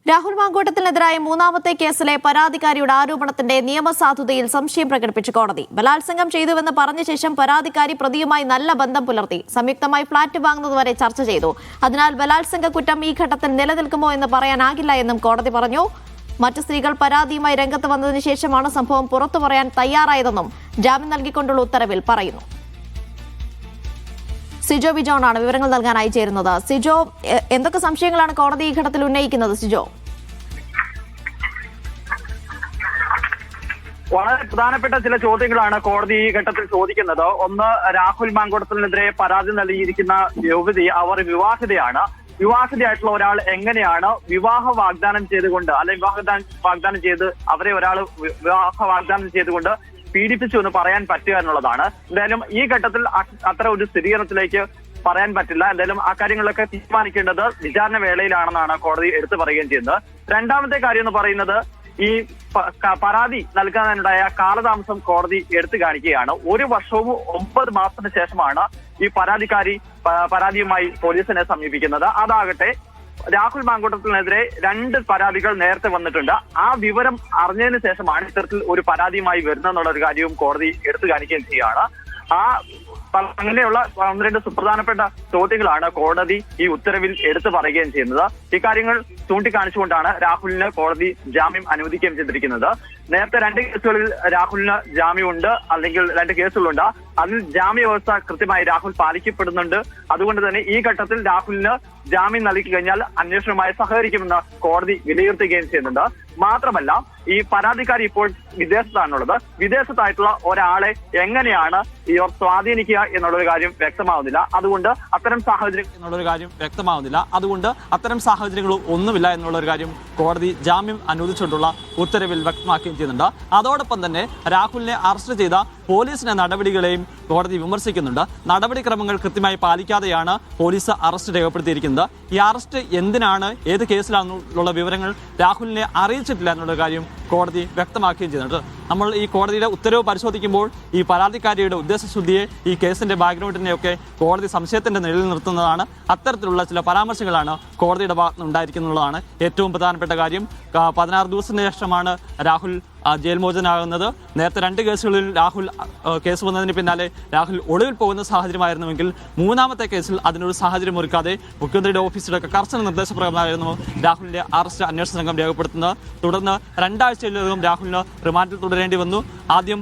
രാഹുൽ മാങ്കൂട്ടത്തിനെതിരായ മൂന്നാമത്തെ കേസിലെ പരാതിക്കാരിയുടെ ആരോപണത്തിന്റെ നിയമസാധുതയിൽ സംശയം പ്രകടിപ്പിച്ച് കോടതി. ബലാത്സംഗം ചെയ്തുവെന്ന് പറഞ്ഞ ശേഷം പരാതിക്കാരി പ്രതിയുമായി നല്ല ബന്ധം പുലർത്തി. സംയുക്തമായി ഫ്ളാറ്റ് വാങ്ങുന്നതുവരെ ചർച്ച ചെയ്തു. അതിനാൽ ബലാത്സംഗ കുറ്റം ഈ ഘട്ടത്തിൽ നിലനിൽക്കുമോ എന്ന് പറയാനാകില്ല എന്നും കോടതി പറഞ്ഞു. മറ്റ് സ്ത്രീകൾ പരാതിയുമായി രംഗത്ത് വന്നതിന് ശേഷമാണ് സംഭവം പുറത്തു പറയാൻ തയ്യാറായതെന്നും ജാമ്യം നൽകിക്കൊണ്ടുള്ള ഉത്തരവിൽ പറയുന്നു. സിജോ ബിജോണാണ് വിവരങ്ങൾ നൽകാനായി ചേരുന്നത്. സിജോ, എന്തൊക്കെ സംശയങ്ങളാണ് കോടതി ഈ ഘട്ടത്തിൽ ഉന്നയിക്കുന്നത്? സിജോ, വളരെ പ്രധാനപ്പെട്ട ചില ചോദ്യങ്ങളാണ് കോടതി ഈ ഘട്ടത്തിൽ ചോദിക്കുന്നത്. ഒന്ന്, രാഹുൽ മാങ്കൂട്ടത്തിനെതിരെ പരാതി നൽകിയിരിക്കുന്ന യുവതി അവർ വിവാഹിതയാണ്. വിവാഹിതയായിട്ടുള്ള ഒരാൾ എങ്ങനെയാണ് വിവാഹ വാഗ്ദാനം ചെയ്തുകൊണ്ട് അല്ലെങ്കിൽ വാഗ്ദാനം ചെയ്ത് അവരെ ഒരാൾ വിവാഹ വാഗ്ദാനം ചെയ്തുകൊണ്ട് പീഡിപ്പിച്ചു എന്ന് പറയാൻ പറ്റുക എന്നുള്ളതാണ്. എന്തായാലും ഈ ഘട്ടത്തിൽ അത്ര ഒരു സ്ഥിരീകരണത്തിലേക്ക് പറയാൻ പറ്റില്ല. എന്തായാലും ആ കാര്യങ്ങളൊക്കെ തീരുമാനിക്കേണ്ടത് വിചാരണ വേളയിലാണെന്നാണ് കോടതി എടുത്തു പറയുകയും ചെയ്യുന്നത്. രണ്ടാമത്തെ കാര്യം എന്ന് പറയുന്നത്, ഈ പരാതി നൽകാനുണ്ടായ കാലതാമസം കോടതി എടുത്തു കാണിക്കുകയാണ്. 1 വർഷവും 9 മാസത്തിന് ശേഷമാണ് ഈ പരാതിക്കാരി പരാതിയുമായി പോലീസിനെ സമീപിക്കുന്നത്. അതാകട്ടെ, രാഹുൽ മാങ്കൂട്ടത്തിനെതിരെ 2 പരാതികൾ നേരത്തെ വന്നിട്ടുണ്ട്. ആ വിവരം അറിഞ്ഞതിന് ശേഷമാണ് ഇത്തരത്തിൽ ഒരു പരാതിയുമായി വരുന്നതെന്നുള്ള ഒരു കാര്യവും കോടതി എടുത്തു കാണിക്കുകയും ചെയ്യുകയാണ്. അങ്ങനെയുള്ള 1-2 സുപ്രധാനപ്പെട്ട ചോദ്യങ്ങളാണ് കോടതി ഈ ഉത്തരവിൽ എടുത്തു പറയുകയും ചെയ്യുന്നത്. ഇക്കാര്യങ്ങൾ ചൂണ്ടിക്കാണിച്ചുകൊണ്ടാണ് രാഹുലിന് കോടതി ജാമ്യം അനുവദിക്കുകയും ചെയ്തിരിക്കുന്നത്. നേരത്തെ 2 കേസുകളിൽ രാഹുലിന് ജാമ്യമുണ്ട്, അല്ലെങ്കിൽ 2 കേസുകളുണ്ട്. അതിൽ ജാമ്യ വ്യവസ്ഥ കൃത്യമായി രാഹുൽ പാലിക്കപ്പെടുന്നുണ്ട്. അതുകൊണ്ട് തന്നെ ഈ ഘട്ടത്തിൽ രാഹുലിന് ജാമ്യം നൽകി കഴിഞ്ഞാൽ അന്വേഷണവുമായി സഹകരിക്കുമെന്ന് കോടതി വിലയിരുത്തുകയും ചെയ്യുന്നുണ്ട്. മാത്രമല്ല, ഈ പരാതിക്കാരി ഇപ്പോൾ വിദേശത്താണുള്ളത്. വിദേശത്തായിട്ടുള്ള ഒരാളെ എങ്ങനെയാണ് ഇവർ സ്വാധീനിക്കുക എന്നുള്ളൊരു കാര്യം വ്യക്തമാവുന്നില്ല. അതുകൊണ്ട് അത്തരം സാഹചര്യങ്ങൾ ഒന്നുമില്ല എന്നുള്ളൊരു കാര്യം കോടതി ജാമ്യം അനുവദിച്ചുകൊണ്ടുള്ള ഉത്തരവിൽ വ്യക്തമാക്കുകയും ചെയ്യുന്നുണ്ട്. അതോടൊപ്പം തന്നെ രാഹുലിനെ അറസ്റ്റ് ചെയ്ത പോലീസിന്റെ നടപടികളെയും കോടതി വിമർശിക്കുന്നുണ്ട്. നടപടിക്രമങ്ങൾ കൃത്യമായി പാലിക്കാതെയാണ് പോലീസ് അറസ്റ്റ് രേഖപ്പെടുത്തിയിരിക്കുന്നത്. ഈ അറസ്റ്റ് എന്തിനാണ്, ഏത് കേസിലാണെന്നുള്ള വിവരങ്ങൾ രാഹുലിനെ അറിയിച്ചിട്ടില്ല എന്നുള്ള കാര്യം കോടതി വ്യക്തമാക്കുകയും ചെയ്യുന്നുണ്ട്. നമ്മൾ ഈ കോടതിയുടെ ഉത്തരവ് പരിശോധിക്കുമ്പോൾ ഈ പരാതിക്കാരിയുടെ ഉദ്ദേശശുദ്ധിയെ, ഈ കേസിന്റെ ബാക്ക്ഗ്രൗണ്ടിനെയൊക്കെ കോടതി സംശയത്തിന്റെ നിഴലിൽ നിർത്തുന്നതാണ്. അത്തരത്തിലുള്ള ചില പരാമർശങ്ങളാണ് കോടതിയുടെ ഭാഗത്ത് ഉണ്ടായിരിക്കുന്നുള്ളതാണ് ഏറ്റവും പ്രധാനപ്പെട്ട കാര്യം. 16 ദിവസത്തിന് ശേഷമാണ് രാഹുൽ ജയിൽ മോചനാകുന്നത്. നേരത്തെ 2 കേസുകളിൽ രാഹുൽ കേസ് വന്നതിന് പിന്നാലെ രാഹുൽ ഒളിവിൽ പോകുന്ന സാഹചര്യമായിരുന്നുവെങ്കിൽ മൂന്നാമത്തെ കേസിൽ അതിനൊരു സാഹചര്യം ഒരുക്കാതെ മുഖ്യമന്ത്രിയുടെ ഓഫീസിലൊക്കെ കർശന നിർദ്ദേശപ്രകാരമായിരുന്നു രാഹുലിന്റെ അറസ്റ്റ് അന്വേഷണ സംഘം രേഖപ്പെടുത്തുന്നത്. തുടർന്ന് 2 ആഴ്ചയിലധികം രാഹുലിന് റിമാൻഡിൽ തുടരേണ്ടി വന്നു. ആദ്യം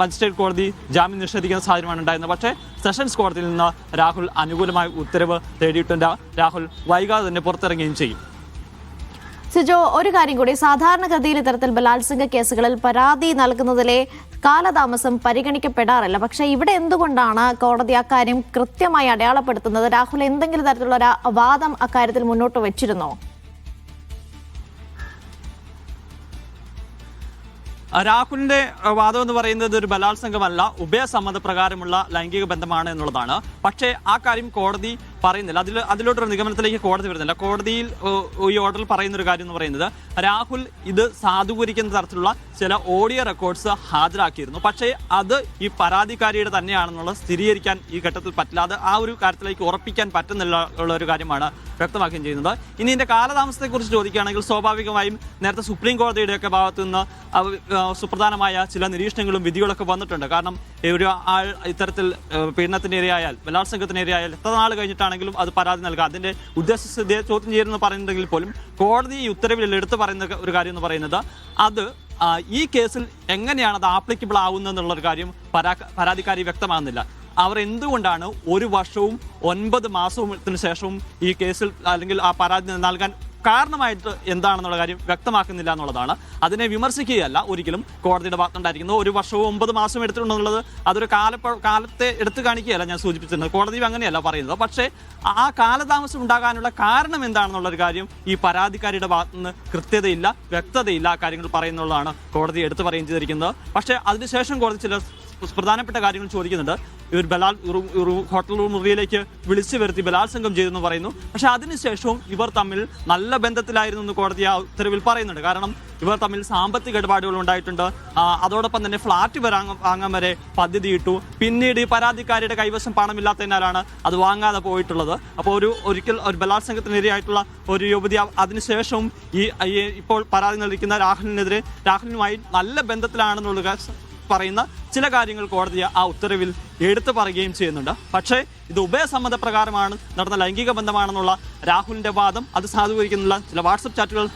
മജിസ്ട്രേറ്റ് കോടതി ജാമ്യം നിഷേധിക്കുന്ന സാഹചര്യമാണ് ഉണ്ടായിരുന്നത്. പക്ഷേ സെഷൻസ് കോടതിയിൽ നിന്ന് രാഹുൽ അനുകൂലമായ ഉത്തരവ് തേടിയിട്ടുണ്ട്. രാഹുൽ വൈകാതെ തന്നെ പുറത്തിറങ്ങുകയും ചെയ്യും. സിജോ, ഒരു കാര്യം കൂടി, സാധാരണഗതിയിൽ ഇത്തരത്തിൽ ബലാത്സംഗ കേസുകളിൽ പരാതി നൽകുന്നതിലെ കാലതാമസം പരിഗണിക്കപ്പെടാറില്ല. പക്ഷേ ഇവിടെ എന്തുകൊണ്ടാണ് കോടതി അക്കാര്യം കൃത്യമായി അടയാളപ്പെടുത്തുന്നത്? രാഹുൽ എന്തെങ്കിലും തരത്തിലുള്ള ഒരു വാദം അക്കാര്യത്തിൽ മുന്നോട്ട് വെച്ചിരുന്നോ? രാഹുലിന്റെ വാദം എന്ന് പറയുന്നത് ഒരു ബലാത്സംഗമല്ല, ഉഭയസമ്മത പ്രകാരമുള്ള ലൈംഗിക ബന്ധമാണ് എന്നുള്ളതാണ്. പക്ഷേ ആ കാര്യം കോടതി പറയുന്നില്ല. അതിലോട്ടൊരു നിഗമനത്തിലേക്ക് കോടതി വരുന്നില്ല. കോടതിയിൽ ഈ ഓർഡറിൽ പറയുന്ന ഒരു കാര്യം എന്ന് പറയുന്നത്, രാഹുൽ ഇത് സാധൂകരിക്കുന്ന തരത്തിലുള്ള ചില ഓഡിയോ റെക്കോർഡ്സ് ഹാജരാക്കിയിരുന്നു. പക്ഷേ അത് ഈ പരാതിക്കാരിയുടെ തന്നെയാണെന്നുള്ളത് സ്ഥിരീകരിക്കാൻ ഈ ഘട്ടത്തിൽ പറ്റില്ല. അത് ആ ഒരു കാര്യത്തിലേക്ക് ഉറപ്പിക്കാൻ പറ്റുന്നില്ല ഉള്ള ഒരു കാര്യമാണ് വ്യക്തമാക്കുകയും ചെയ്യുന്നത്. ഇനി ഇതിന്റെ കാലതാമസത്തെക്കുറിച്ച് ചോദിക്കുകയാണെങ്കിൽ, സ്വാഭാവികമായും നേരത്തെ സുപ്രീം കോടതിയുടെയൊക്കെ ഭാഗത്തു നിന്ന് സുപ്രധാനമായ ചില നിരീക്ഷണങ്ങളും വിധികളൊക്കെ വന്നിട്ടുണ്ട്. കാരണം ഒരു ആൾ ഇത്തരത്തിൽ പീഡനത്തിന് ഇരയായാൽ, ബലാത്സംഗത്തിന് ഇരയായാൽ എത്ര നാൾ കഴിഞ്ഞിട്ടാണെങ്കിലും അത് പരാതി നൽകുക, അതിന്റെ ഉദ്ദേശസ്ഥിതിയെ ചോദ്യം ചെയ്യുമെന്ന് പറയുന്നുണ്ടെങ്കിൽ പോലും കോടതി ഈ ഉത്തരവിൽ എടുത്തു പറയുന്ന ഒരു കാര്യം എന്ന് പറയുന്നത്, അത് ഈ കേസിൽ എങ്ങനെയാണ് അത് ആപ്ലിക്കബിൾ ആവുന്നത് എന്നുള്ളൊരു കാര്യം പരാതിക്കാരി വ്യക്തമാകുന്നില്ല. അവർ എന്തുകൊണ്ടാണ് 1 വർഷവും 9 മാസത്തിന് ശേഷവും ഈ കേസിൽ അല്ലെങ്കിൽ ആ പരാതി നൽകാൻ കാരണമായിട്ട് എന്താണെന്നുള്ള കാര്യം വ്യക്തമാക്കുന്നില്ല എന്നുള്ളതാണ്. അതിനെ വിമർശിക്കുകയല്ല ഒരിക്കലും കോടതിയുടെ ഭാഗത്തുണ്ടായിരിക്കുന്നത്. 1 വർഷവും 9 മാസവും എടുത്തിട്ടുണ്ടെന്നുള്ളത് അതൊരു കാലത്തെ എടുത്തു കാണിക്കുകയല്ല ഞാൻ സൂചിപ്പിച്ചിരുന്നത്. കോടതി അങ്ങനെയല്ല പറയുന്നത്. പക്ഷേ ആ കാലതാമസം ഉണ്ടാകാനുള്ള കാരണം എന്താണെന്നുള്ളൊരു കാര്യം ഈ പരാതിക്കാരിയുടെ ഭാഗത്തുനിന്ന് കൃത്യതയില്ല, വ്യക്തതയില്ല. ആ കാര്യങ്ങൾ പറയുന്നുള്ളതാണ് കോടതി എടുത്തു പറയുകയും ചെയ്തിരിക്കുന്നത്. പക്ഷേ അതിനുശേഷം കോടതി ചില പ്രധാനപ്പെട്ട കാര്യങ്ങൾ ചോദിക്കുന്നുണ്ട്. ഇവർ ഹോട്ടൽ മുറിയിലേക്ക് വിളിച്ചു വരുത്തി ബലാത്സംഗം ചെയ്തെന്ന് പറയുന്നു. പക്ഷെ അതിനുശേഷവും ഇവർ തമ്മിൽ നല്ല ബന്ധത്തിലായിരുന്നു എന്ന് കോടതി ആ ഉത്തരവിൽ പറയുന്നുണ്ട്. കാരണം ഇവർ തമ്മിൽ സാമ്പത്തിക ഇടപാടുകൾ ഉണ്ടായിട്ടുണ്ട്. അതോടൊപ്പം തന്നെ ഫ്ളാറ്റ് വാങ്ങാൻ വരെ പദ്ധതിയിട്ടു. പിന്നീട് ഈ പരാതിക്കാരിയുടെ കൈവശം പണമില്ലാത്തതിനാലാണ് അത് വാങ്ങാതെ പോയിട്ടുള്ളത്. അപ്പോൾ ഒരിക്കൽ ഒരു ബലാത്സംഗത്തിനിരയായിട്ടുള്ള ഒരു യുവതി അതിനുശേഷവും ഇപ്പോൾ പരാതി നൽകിക്കുന്ന രാഹുലിനുമായി നല്ല ബന്ധത്തിലാണെന്നുള്ള പറയുന്ന ചില കാര്യങ്ങൾ കോടതി ആ ഉത്തരവിൽ എടുത്തു പറയുകയും ചെയ്യുന്നുണ്ട്. പക്ഷേ ഇത് ഉഭയസമ്മത പ്രകാരമാണ് നടന്ന ലൈംഗിക ബന്ധമാണെന്നുള്ള രാഹുലിന്റെ വാദം അത് സാധൂകരിക്കുന്നില്ല. ചില വാട്സപ്പ് ചാറ്റുകൾ